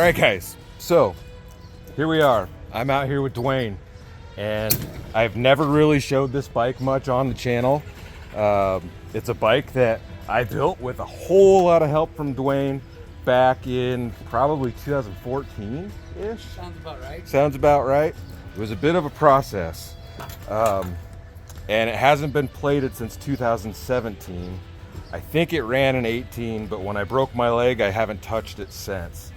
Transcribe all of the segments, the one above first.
right, guys, so here we are. I'm out here with Duane, and I've never really showed this bike much on the channel. It's a bike that I built with a whole lot of help from Duane back in probably 2014-ish. Sounds about right. Sounds about right. It was a bit of a process, and it hasn't been plated since 2017. I think it ran in 18, but when I broke my leg, I haven't touched it since.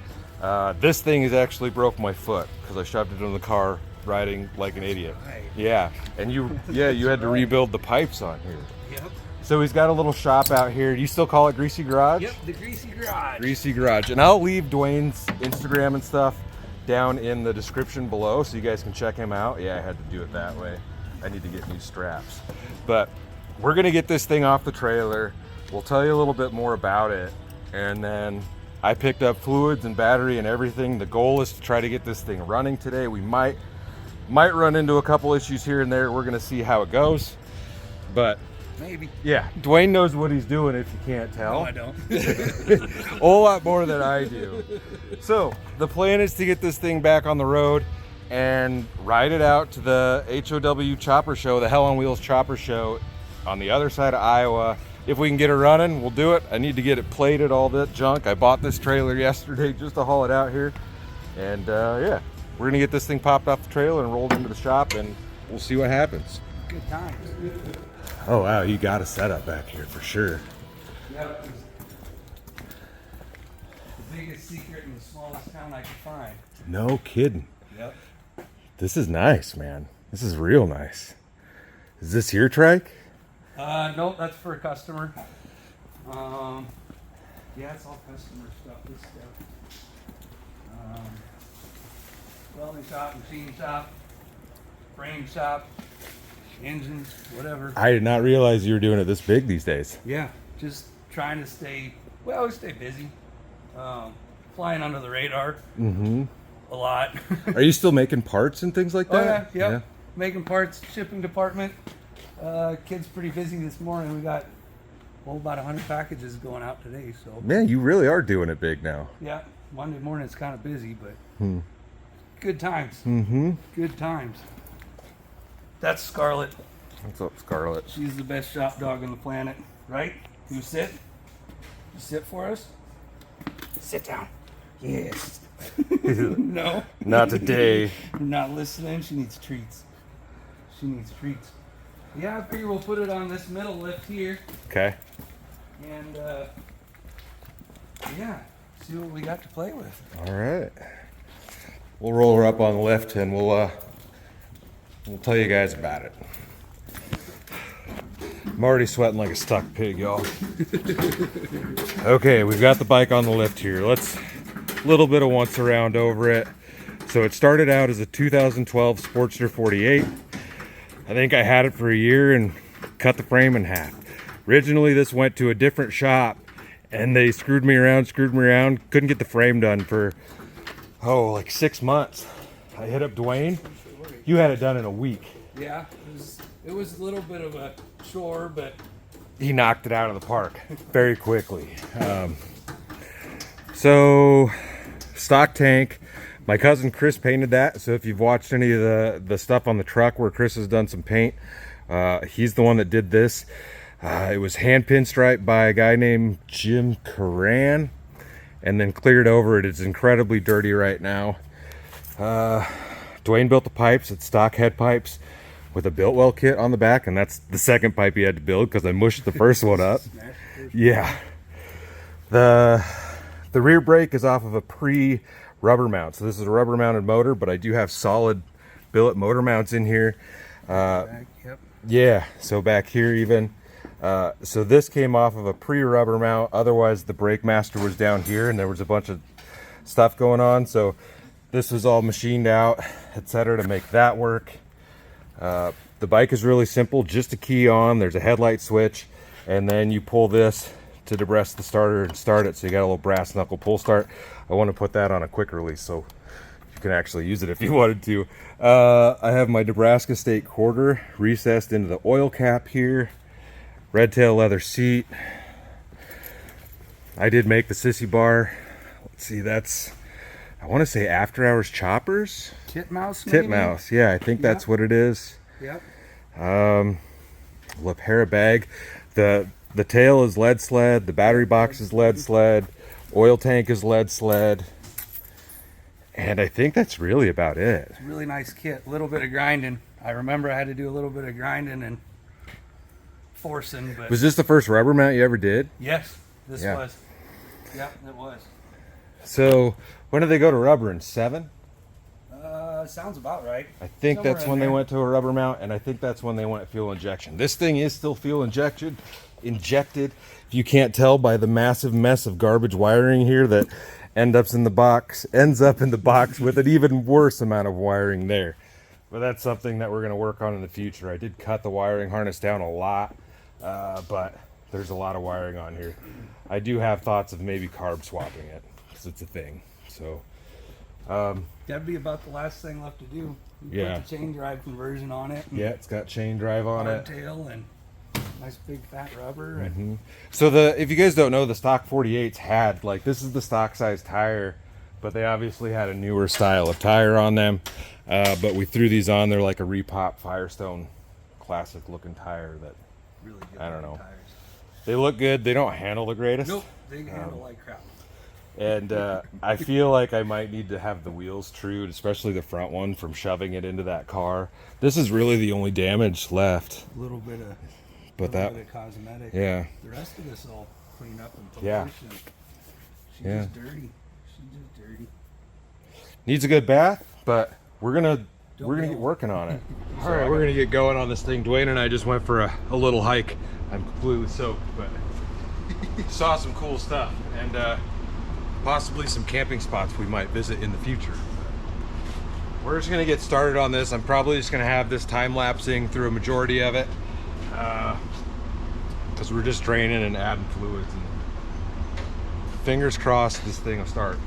This thing has actually broke my foot because I shoved it in the car riding like an idiot. Right. Yeah, and you had to rebuild the pipes on here. Yep. So he's got a little shop out here. Do you still call it Greasy Garage? Yep, the Greasy Garage. Greasy Garage. And I'll leave Duane's Instagram and stuff down in the description below so you guys can check him out. Yeah, I had to do it that way. I need to get new straps. But we're gonna get this thing off the trailer. We'll tell you a little bit more about it. And then I picked up fluids and battery and everything. The goal is to try to get this thing running today. We might run into a couple issues here and there. We're gonna see how it goes. But maybe. Yeah, Duane knows what he's doing if you can't tell. No, I don't. A whole lot more than I do. So the plan is to get this thing back on the road and ride it out to the HOW Chopper Show, the Hell on Wheels Chopper Show on the other side of Iowa. If we can get it running, we'll do it. I need to get it plated, all that junk. I bought this trailer yesterday just to haul it out here. And yeah, we're gonna get this thing popped off the trailer and rolled into the shop, and we'll see what happens. Good times. Oh wow, you got a setup back here for sure. Yep. The biggest secret in the smallest town I could find. No kidding. Yep. This is nice, man. This is real nice. Is this your trike? No, that's for a customer. Yeah, it's all customer stuff, this stuff. Welding shop, machine shop, frame shop, engines, whatever. I did not realize you were doing it this big these days. Yeah, just trying to stay, we always stay busy. Flying under the radar a lot. Are you still making parts and things like that? Oh, yeah. Making parts, shipping department. Kid's pretty busy this morning. We got about 100 packages going out today. So Man, you really are doing it big now. yeah, Monday morning it's kind of busy, but good times. Good times. That's Scarlett. What's up, Scarlett? She's the best shop dog on the planet, right? You sit. You sit for us. Sit down. Yes. No. Not today. You're not listening. She needs treats. She needs treats. Yeah, I figure we'll put it on this middle lift here. Okay. And, yeah, see what we got to play with. All right. We'll roll her up on the lift and we'll tell you guys about it. I'm already sweating like a stuck pig, y'all. Okay, we've got the bike on the lift here. Let's a little bit of once around over it. So it started out as a 2012 Sportster 48. I think I had it for a year and cut the frame in half. Originally, this went to a different shop and they screwed me around, couldn't get the frame done for, like 6 months. I hit up Duane. You had it done in a week. Yeah, it was a little bit of a chore, but he knocked it out of the park very quickly. So, stock tank. My cousin Chris painted that, so if you've watched any of the stuff on the truck where Chris has done some paint, he's the one that did this. It was hand pinstriped by a guy named Jim Caran, and then cleared over. It is incredibly dirty right now. Duane built the pipes. It's stock head pipes with a built well kit on the back, and that's the second pipe he had to build because I mushed the first one up. Yeah. The rear brake is off of a rubber mount. So this is a rubber mounted motor, but I do have solid billet motor mounts in here. Yeah, so back here even. So this came off of a rubber mount. Otherwise the brake master was down here and there was a bunch of stuff going on. So this was all machined out, etc. to make that work. The bike is really simple, just a key on. There's a headlight switch, and then you pull this to depress the starter and start it. So you got a little brass knuckle pull start. I want to put that on a quick release so you can actually use it if you wanted to. I have my Nebraska State quarter recessed into the oil cap here. Red tail leather seat. I did make the sissy bar. Let's see, that's I want to say after hours choppers. Titmouse, maybe? Titmouse, yeah, I think that's what it is. Yep. LaPera bag. The tail is lead sled. The battery box is lead sled. Oil tank is lead sled. And I think that's really about it. It's a really nice kit. A little bit of grinding. I remember I had to do a little bit of grinding and forcing. But Was this the first rubber mount you ever did? yes, this was. Yep, it was. So when did they go to rubber? In 7? Sounds about right. I think Somewhere that's in when they there. went to a rubber mount, and I think that's when they went fuel injection. This thing is still fuel injected. If you can't tell by the massive mess of garbage wiring here that ends up in the box with an even worse amount of wiring there. But that's something that we're going to work on in the future. I did cut the wiring harness down a lot, but there's a lot of wiring on here. I do have thoughts of maybe carb swapping it, because it's a thing. So That'd be about the last thing left to do. You Yeah. put the chain drive conversion on it. yeah, it's got chain drive on it. Hardtail and nice big fat rubber. And So if you guys don't know, the stock 48s had, like, this is the stock size tire, but they obviously had a newer style of tire on them. But we threw these on. They're like a repop Firestone classic looking tire that really good I don't know. tires. they look good. They don't handle the greatest. Nope, they handle like crap. And I feel like I might need to have the wheels trued, especially the front one, from shoving it into that car. This is really the only damage left. A little bit of, But little bit of cosmetic. yeah. The rest of this will clean up and Yeah. polish. And she's Yeah. just dirty. She's just dirty. Needs a good bath, but we're gonna Don't get know. working on it. All right, we're gonna get going on this thing. Duane and I just went for a little hike. I'm completely soaked, but saw some cool stuff and possibly some camping spots we might visit in the future. We're just gonna get started on this. I'm probably just gonna have this time lapsing through a majority of it, because we're just draining and adding fluids. And fingers crossed, this thing will start.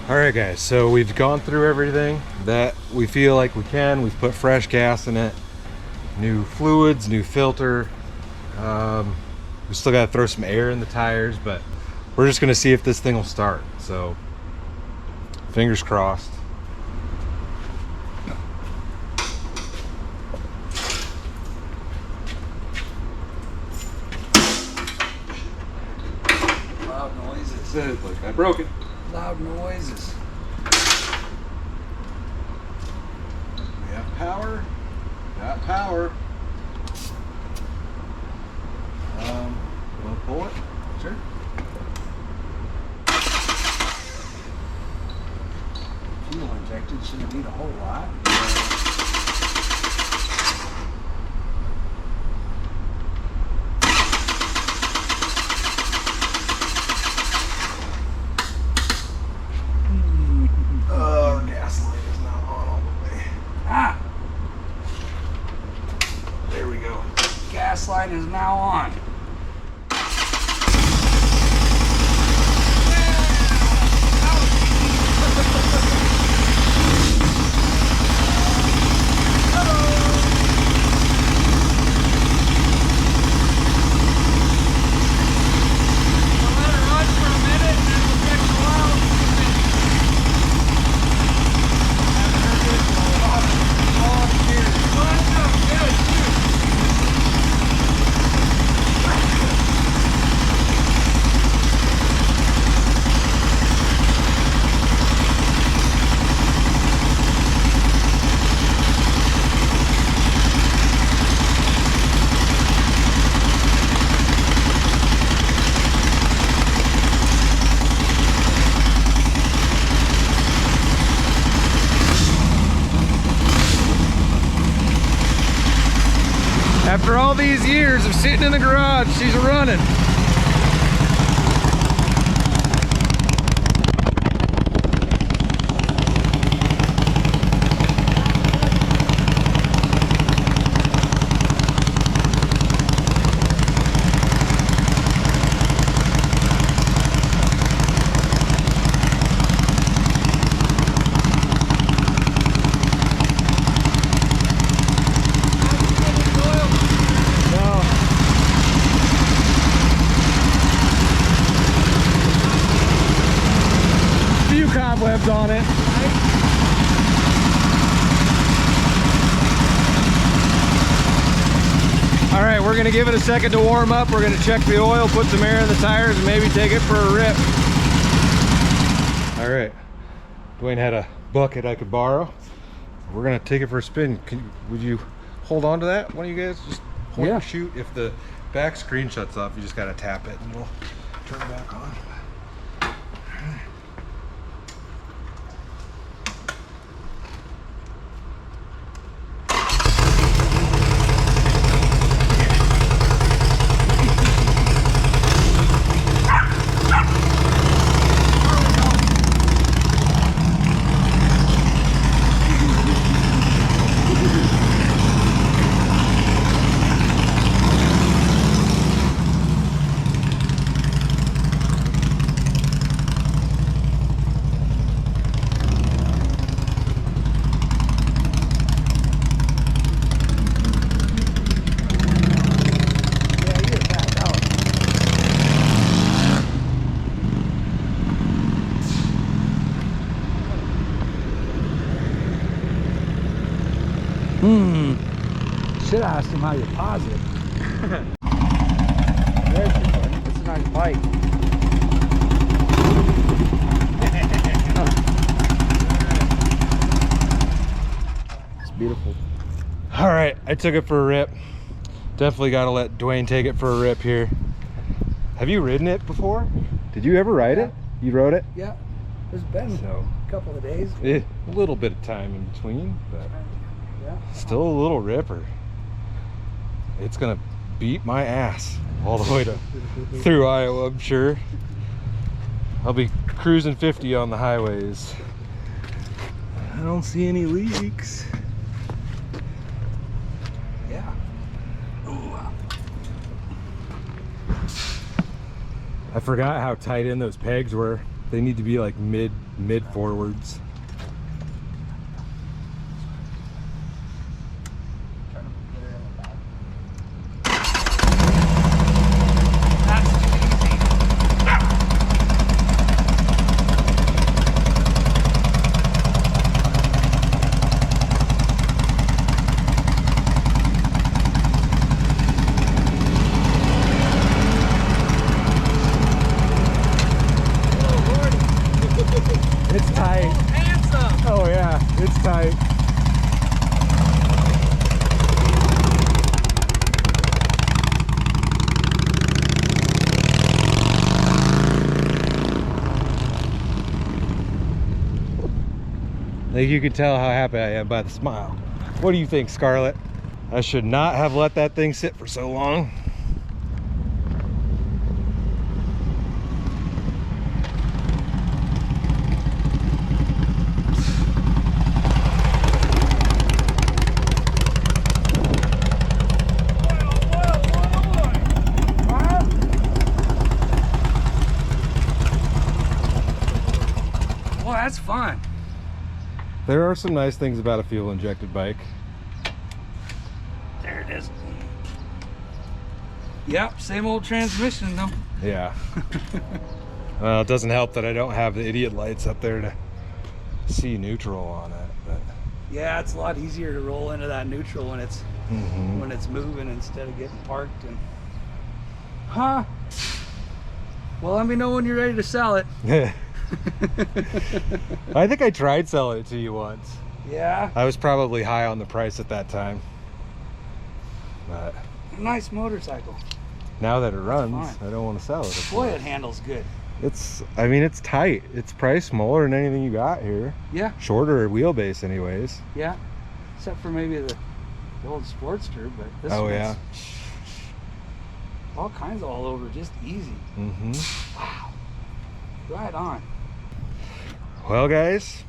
Alright guys, so we've gone through everything that we feel like we can. We've put fresh gas in it, new fluids, new filter. We still got to throw some air in the tires, but we're just going to see if this thing will start. So fingers crossed. Loud noises. Look, I broke it. Loud noises. We have power. Got power. You want to pull it? Sure. Fuel injected, shouldn't need a whole lot. Our gas light is not on all the way. Ah! There we go. Gas light is now on. After all these years of sitting in the garage, she's running. Cobwebs on it. All right, we're gonna give it a second to warm up. We're gonna check the oil, put some air in the tires, and maybe take it for a rip. All right, Duane had a bucket I could borrow. We're gonna take it for a spin. Would you hold on to that? One of you guys just point and shoot. If the back screen shuts off, you just gotta tap it and we'll turn it back on. Should have asked him how you pause it. There's your buddy. That's a nice bite. It's beautiful. All right, I took it for a rip. Definitely got to let Duane take it for a rip here. Have you ridden it before? Did you ever ride it? You rode it? Yeah. There's been a couple of days. A little bit of time in between, but still a little ripper. It's gonna beat my ass all the way to through Iowa, I'm sure. I'll be cruising 50 on the highways. I don't see any leaks. Yeah. I forgot how tight in those pegs were. They need to be like mid forwards. It's tight. Oh, handsome. Oh yeah, it's tight. I think you can tell how happy I am by the smile. What do you think, Scarlett? I should not have let that thing sit for so long. That's fun. There are some nice things about a fuel injected bike. There it is. Yep, same old transmission though. Yeah. Well, it doesn't help that I don't have the idiot lights up there to see neutral on it. But yeah, it's a lot easier to roll into that neutral when it's moving instead of getting parked and well, let me know when you're ready to sell it. I think I tried selling it to you once. Yeah. I was probably high on the price at that time. But nice motorcycle. now that it runs, I don't want to sell it. Boy, it handles good. I mean, it's tight. It's probably smaller than anything you got here. Yeah. Shorter wheelbase anyways. Yeah. Except for maybe the the old Sportster, but this Oh one's yeah. all kinds of all over, just easy. Mm-hmm. Wow. Right on. Well, guys,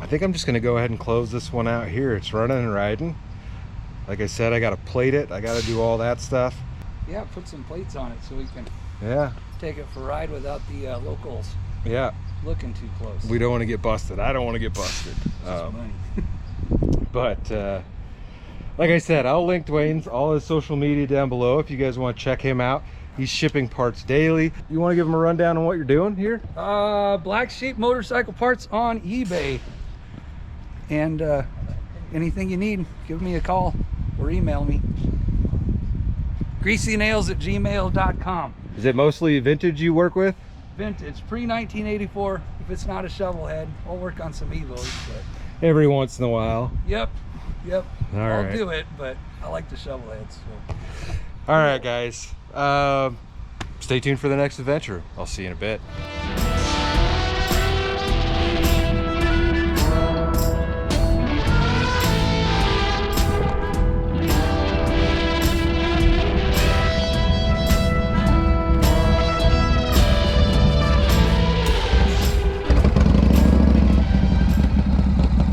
I think I'm just gonna go ahead and close this one out here. It's running and riding. Like I said, I gotta plate it. I gotta do all that stuff. Yeah, put some plates on it so we can Yeah. take it for a ride without the locals Yeah. looking too close. We don't want to get busted. I don't want to get busted. Just money. But like I said, I'll link Duane's all his social media down below if you guys want to check him out. He's shipping parts daily. You want to give him a rundown on what you're doing here? Black Sheep motorcycle parts on eBay. And anything you need, give me a call or email me. greasynails@gmail.com. Is it mostly vintage you work with? Vintage, pre-1984. If it's not a shovel head, I'll work on some Evos. But Every once in a while. yep. All I'll right. do it, but I like the shovel heads. So. All right, guys. Stay tuned for the next adventure. I'll see you in a bit.